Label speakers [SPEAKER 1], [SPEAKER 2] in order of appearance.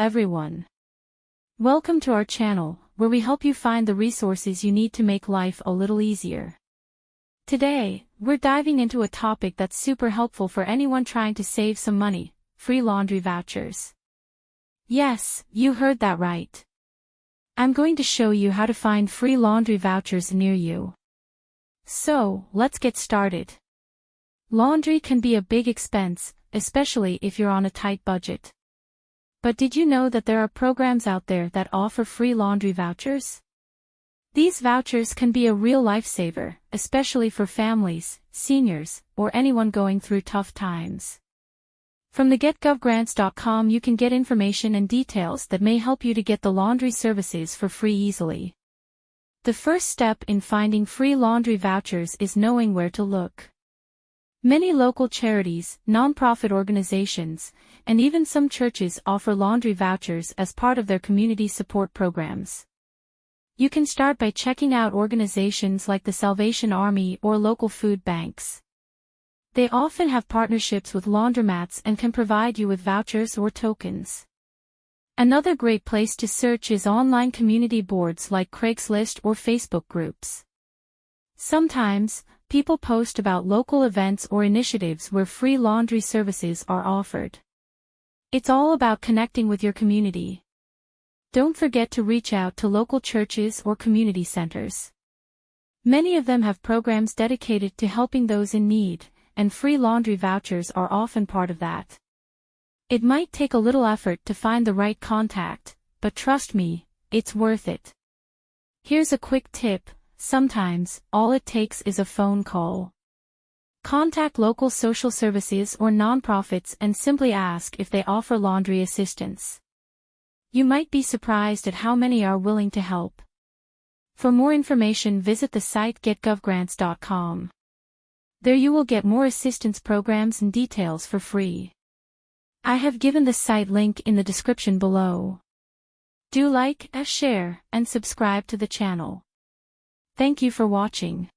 [SPEAKER 1] everyone. Welcome to our channel, where we help you find the resources you need to make life a little easier. Today, we're diving into a topic that's super helpful for anyone trying to save some money: free laundry vouchers. Yes, you heard that right. I'm going to show you how to find free laundry vouchers near you. So, let's get started. Laundry can be a big expense, especially if you're on a tight budget. But did you know that there are programs out there that offer free laundry vouchers? These vouchers can be a real lifesaver, especially for families, seniors, or anyone going through tough times. From the getgovgrants.com you can get information and details that may help you to get the laundry services for free easily. The first step in finding free laundry vouchers is knowing where to look. Many local charities, nonprofit organizations, and even some churches offer laundry vouchers as part of their community support programs. You can start by checking out organizations like the Salvation Army or local food banks. They often have partnerships with laundromats and can provide you with vouchers or tokens. Another great place to search is online community boards like Craigslist or Facebook groups. Sometimes, people post about local events or initiatives where free laundry services are offered. It's all about connecting with your community. Don't forget to reach out to local churches or community centers. Many of them have programs dedicated to helping those in need, and free laundry vouchers are often part of that. It might take a little effort to find the right contact, but trust me, it's worth it. Here's a quick tip. Sometimes, all it takes is a phone call. Contact local social services or nonprofits and simply ask if they offer laundry assistance. You might be surprised at how many are willing to help. For more information, visit the site getgovgrants.com. There you will get more assistance programs and details for free. I have given the site link in the description below. Do like, share, and subscribe to the channel. Thank you for watching.